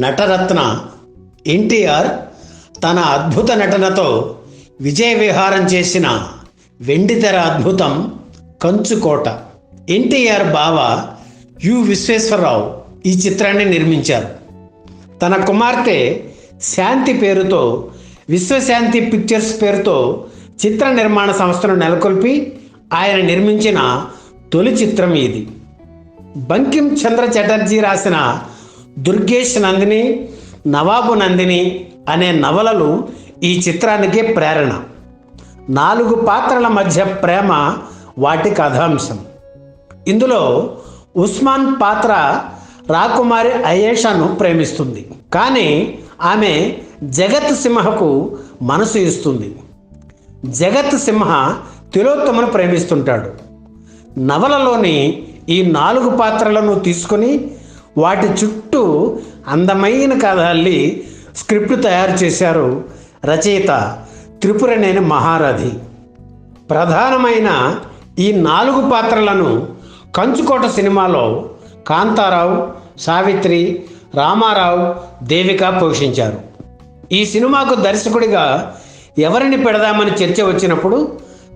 నటరత్న ఎన్టీఆర్ తన అద్భుత నటనతో విజయ విహారం చేసిన వెండితెర అద్భుతం కంచుకోట. ఎన్టీఆర్ బావ యు విశ్వేశ్వరరావు ఈ చిత్రాన్ని నిర్మించారు. తన కుమార్తె శాంతి పేరుతో విశ్వశాంతి పిక్చర్స్ పేరుతో చిత్ర నిర్మాణ సంస్థను నెలకొల్పి ఆయన నిర్మించిన తొలి చిత్రం ఇది. బంకిం చంద్ర చటర్జీ రాసిన దుర్గేష్ నందిని, నవాబు నందిని అనే నవలలు ఈ చిత్రానికి ప్రేరణ. 4 పాత్రల మధ్య ప్రేమ వాటి కథాంశం. ఇందులో ఉస్మాన్ పాత్ర రాకుమారి అయేషాను ప్రేమిస్తుంది, కానీ ఆమె జగత్ సింహకు మనసు ఇస్తుంది. జగత్ సింహ తిలోత్తమను ప్రేమిస్తుంటాడు. నవలలోని ఈ 4 పాత్రలను తీసుకొని వాటి చుట్టూ అందమైన కథ అల్లి స్క్రిప్ట్ తయారు చేశారు రచయిత త్రిపురనేని మహారథి. ప్రధానమైన ఈ 4 పాత్రలను కంచుకోట సినిమాలో కాంతారావు, సావిత్రి, రామారావు, దేవిక పోషించారు. ఈ సినిమాకు దర్శకుడిగా ఎవరిని పెడదామని చర్చ వచ్చినప్పుడు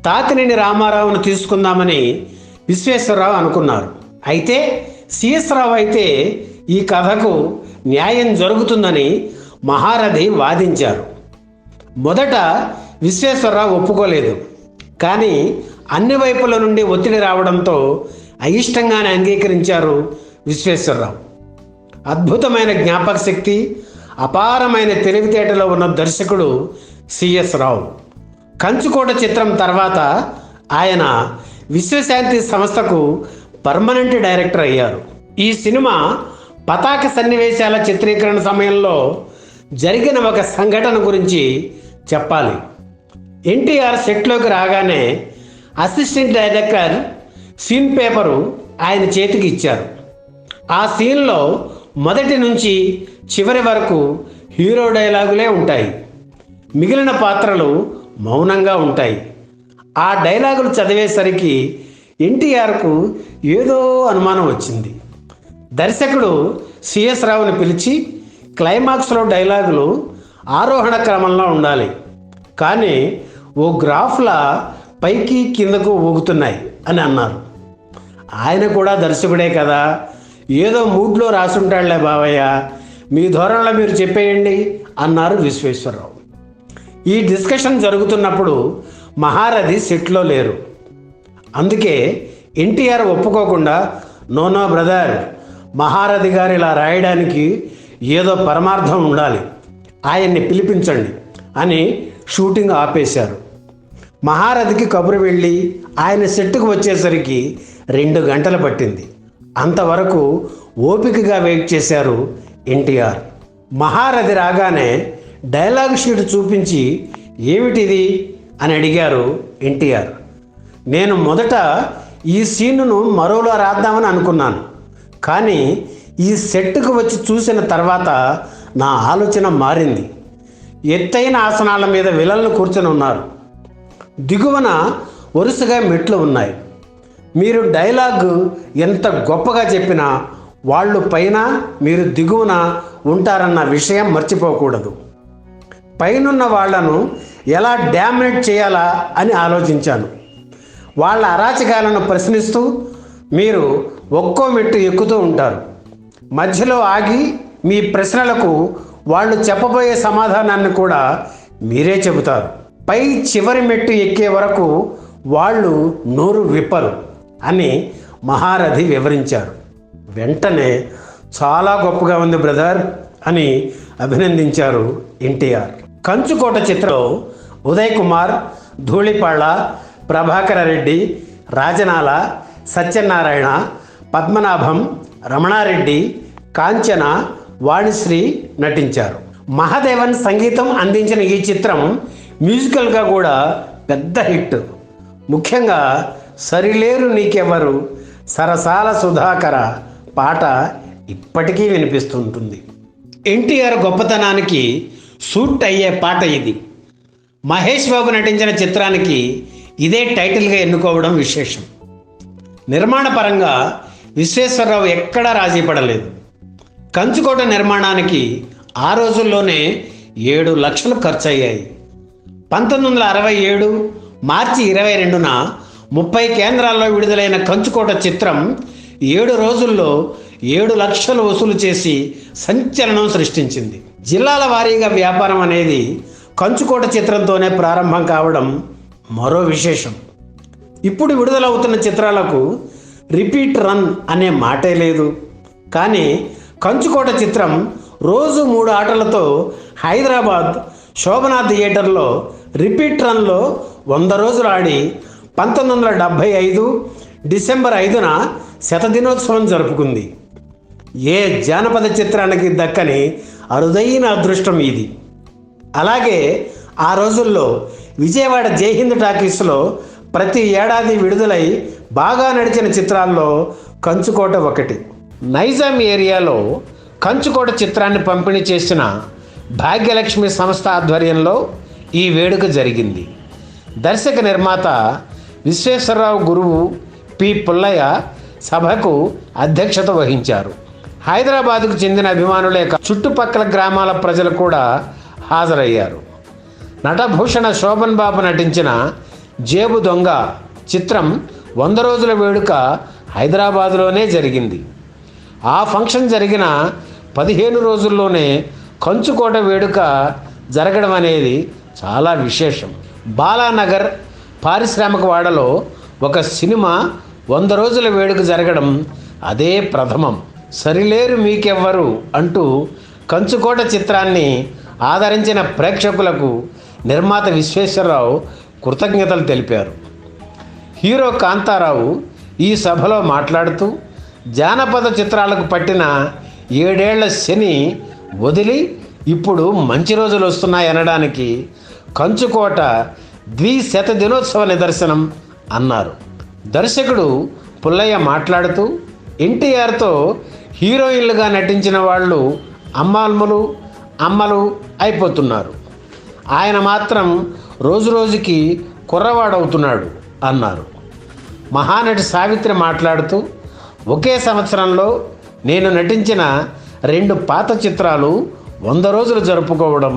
తాతినేని రామారావును తీసుకుందామని విశ్వేశ్వరరావు అనుకున్నారు. అయితే సిఎస్ రావు అయితే ఈ కథకు న్యాయం జరుగుతుందని మహారథి వాదించారు. మొదట విశ్వేశ్వరరావు ఒప్పుకోలేదు, కానీ అన్ని వైపుల నుండి ఒత్తిడి రావడంతో అయిష్టంగానే అంగీకరించారు విశ్వేశ్వరరావు. అద్భుతమైన జ్ఞాపక శక్తి, అపారమైన తెలివితేటలో ఉన్న దర్శకుడు సిఎస్ రావు. కంచుకోట చిత్రం తర్వాత ఆయన విశ్వశాంతి సంస్థకు పర్మనెంట్ డైరెక్టర్ అయ్యారు. ఈ సినిమా పతాక సన్నివేశాల చిత్రీకరణ సమయంలో జరిగిన ఒక సంఘటన గురించి చెప్పాలి. ఎన్టీఆర్ సెట్లోకి రాగానే అసిస్టెంట్ డైరెక్టర్ సీన్ పేపరు ఆయన చేతికి ఇచ్చారు. ఆ సీన్లో మొదటి నుంచి చివరి వరకు హీరో డైలాగులే ఉంటాయి. మిగిలిన పాత్రలు మౌనంగా ఉంటాయి. ఆ డైలాగులు చదివేసరికి ఎన్టీఆర్కు ఏదో అనుమానం వచ్చింది. దర్శకుడు సిఎస్ రావుని పిలిచి, క్లైమాక్స్లో డైలాగులు ఆరోహణ క్రమంలో ఉండాలి, కానీ ఓ గ్రాఫ్లా పైకి కిందకు ఊగుతున్నాయి అని అన్నారు. ఆయన కూడా దర్శకుడే కదా, ఏదో మూడ్లో రాసుంటాడులే బావయ్య, మీ ధోరణిలో మీరు చెప్పేయండి అన్నారు విశ్వేశ్వరరావు. ఈ డిస్కషన్ జరుగుతున్నప్పుడు మహారథి సెట్లో లేరు. అందుకే ఎన్టీఆర్ ఒప్పుకోకుండా, నో బ్రదర్, మహారథి గారు ఇలా రాయడానికి ఏదో పరమార్థం ఉండాలి, ఆయన్ని పిలిపించండి అని షూటింగ్ ఆపేశారు. మహారథికి కబురు వెళ్ళి ఆయన సెట్టుకు వచ్చేసరికి 2 గంటలు పట్టింది. అంతవరకు ఓపికగా వెయిట్ చేశారు ఎన్టీఆర్. మహారథి రాగానే డైలాగ్ షీట్ చూపించి, ఏమిటిది అని అడిగారు ఎన్టీఆర్. నేను మొదట ఈ సీన్ను మరోలా రాద్దామని అనుకున్నాను, కానీ ఈ సెట్కు వచ్చి చూసిన తర్వాత నా ఆలోచన మారింది. ఎత్తైన ఆసనాల మీద విలన్లు కూర్చొని ఉన్నారు, దిగువన వరుసగా మెట్లు ఉన్నాయి. మీరు డైలాగ్ ఎంత గొప్పగా చెప్పినా వాళ్ళు పైన, మీరు దిగువన ఉంటారన్న విషయం మర్చిపోకూడదు. పైనున్న వాళ్లను ఎలా డామినేట్ చేయాలా అని ఆలోచించాను. వాళ్ళ అరాచకాలను ప్రశ్నిస్తూ మీరు ఒక్కో మెట్టు ఎక్కుతూ ఉంటారు. మధ్యలో ఆగి మీ ప్రశ్నలకు వాళ్ళు చెప్పబోయే సమాధానాన్ని కూడా మీరే చెబుతారు. పై చివరి మెట్టు ఎక్కే వరకు వాళ్ళు నోరు విప్పరు అని మహారథి వివరించారు. వెంటనే చాలా గొప్పగా ఉంది బ్రదర్ అని అభినందించారు ఎన్టీఆర్. కంచుకోట చిత్రంలో ఉదయ్ కుమార్, ధూళిపాళ, ప్రభాకర రెడ్డి, రాజనాల, సత్యనారాయణ, పద్మనాభం, రమణారెడ్డి, కాంచన, వాణిశ్రీ నటించారు. మహాదేవన్ సంగీతం అందించిన ఈ చిత్రం మ్యూజికల్గా కూడా పెద్ద హిట్. ముఖ్యంగా సరిలేరు నీకెవరు, సరసాల సుధాకర పాట ఇప్పటికీ వినిపిస్తుంటుంది. ఎన్టీఆర్ గొప్పతనానికి సూట్ అయ్యే పాట ఇది. మహేష్ బాబు నటించిన చిత్రానికి ఇదే టైటిల్గా ఎన్నుకోవడం విశేషం. నిర్మాణ పరంగా విశ్వేశ్వరరావు ఎక్కడా రాజీ పడలేదు. కంచుకోట నిర్మాణానికి ఆ రోజుల్లోనే 7 లక్షలు ఖర్చయ్యాయి. 1967 మార్చి 22న 30 కేంద్రాల్లో విడుదలైన కంచుకోట చిత్రం 7 రోజుల్లో 7 లక్షలు వసూలు చేసి సంచలనం సృష్టించింది. జిల్లాల వారీగా వ్యాపారం అనేది కంచుకోట చిత్రంతోనే ప్రారంభం కావడం మరో విశేషం. ఇప్పుడు విడుదలవుతున్న చిత్రాలకు రిపీట్ రన్ అనే మాటే లేదు. కానీ కంచుకోట చిత్రం రోజు 3 ఆటలతో హైదరాబాద్ శోభనా థియేటర్లో రిపీట్ రన్లో 100 రోజులు ఆడి 1975 డిసెంబర్ 5న శతదినోత్సవం జరుపుకుంది. ఏ జానపద చిత్రానికి దక్కని అరుదైన అదృష్టం ఇది. అలాగే ఆ రోజుల్లో విజయవాడ జైహింద్ టాకీస్లో ప్రతి ఏడాది విడుదలై బాగా నడిచిన చిత్రాల్లో కంచుకోట ఒకటి. నైజాం ఏరియాలో కంచుకోట చిత్రాన్ని పంపిణీ చేసిన భాగ్యలక్ష్మి సంస్థ ఆధ్వర్యంలో ఈ వేడుక జరిగింది. దర్శక నిర్మాత విశ్వేశ్వరరావు గురువు పి పుల్లయ్య సభకు అధ్యక్షత వహించారు. హైదరాబాదుకు చెందిన అభిమానులే చుట్టుపక్కల గ్రామాల ప్రజలు కూడా హాజరయ్యారు. నటభూషణ శోభన్ బాబు నటించిన జేబు దొంగ చిత్రం 100 రోజుల వేడుక హైదరాబాదులోనే జరిగింది. ఆ ఫంక్షన్ జరిగిన 15 రోజుల్లోనే కంచుకోట వేడుక జరగడం అనేది చాలా విశేషం. బాలానగర్ పారిశ్రామిక వాడలో ఒక సినిమా 100 రోజుల వేడుక జరగడం అదే ప్రథమం. సరిలేరు మీకెవ్వరు అంటూ కంచుకోట చిత్రాన్ని ఆదరించిన ప్రేక్షకులకు నిర్మాత విశ్వేశ్వరరావు కృతజ్ఞతలు తెలిపారు. హీరో కాంతారావు ఈ సభలో మాట్లాడుతూ జానపద చిత్రాలకు పట్టిన 7 ఏళ్ల శని వదిలి ఇప్పుడు మంచి రోజులు వస్తున్నాయనడానికి కంచుకోట ద్విశత దినోత్సవ నిదర్శనం అన్నారు. దర్శకుడు పుల్లయ్య మాట్లాడుతూ ఎన్టీఆర్తో హీరోయిన్లుగా నటించిన వాళ్ళు అమ్మలు అయిపోతున్నారు, ఆయన మాత్రం రోజు రోజుకి కుర్రవాడవుతున్నాడు అన్నారు. మహానటి సావిత్రి మాట్లాడుతూ ఒకే సంవత్సరంలో నేను నటించిన 2 పాత చిత్రాలు 100 రోజులు జరుపుకోవడం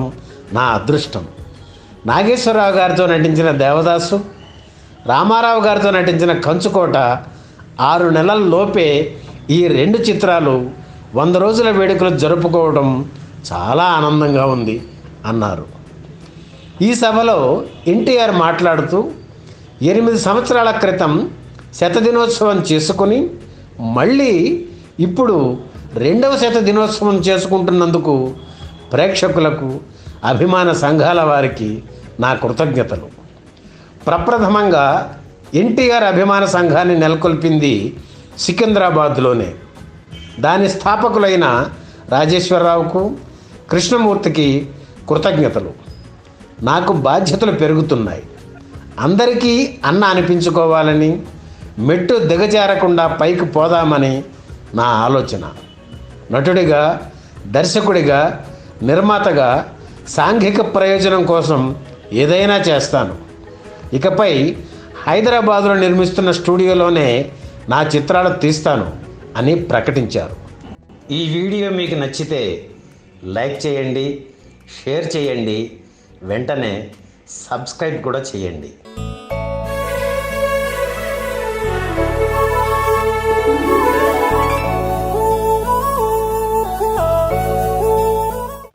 నా అదృష్టం. నాగేశ్వరరావు గారితో నటించిన దేవదాసు, రామారావు గారితో నటించిన కంచుకోట 6 నెలల లోపే ఈ 2 చిత్రాలు 100 రోజుల వేడుకలు జరుపుకోవడం చాలా ఆనందంగా ఉంది అన్నారు. ఈ సభలో ఎన్టీఆర్ మాట్లాడుతూ 8 సంవత్సరాల క్రితం శతదినోత్సవం చేసుకుని మళ్ళీ ఇప్పుడు 2వ శతదినోత్సవం చేసుకుంటున్నందుకు ప్రేక్షకులకు, అభిమాన సంఘాల వారికి నా కృతజ్ఞతలు. ప్రప్రథమంగా ఎన్టీఆర్ అభిమాన సంఘాన్ని నెలకొల్పింది సికింద్రాబాద్లోనే. దాని స్థాపకులైన రాజేశ్వరరావుకు, కృష్ణమూర్తికి కృతజ్ఞతలు. నాకు బాధ్యతలు పెరుగుతున్నాయి. అందరికీ అన్న అనిపించుకోవాలని, మెట్టు దిగజారకుండా పైకి పోదామని నా ఆలోచన. నటుడిగా, దర్శకుడిగా, నిర్మాతగా సాంఘిక ప్రయోజనం కోసం ఏదైనా చేస్తాను. ఇకపై హైదరాబాదులో నిర్మిస్తున్న స్టూడియోలోనే నా చిత్రాలు తీస్తాను అని ప్రకటించారు. ఈ వీడియో మీకు నచ్చితే లైక్ చేయండి, షేర్ చేయండి, వెంటనే సబ్స్క్రైబ్ కూడా చేయండి.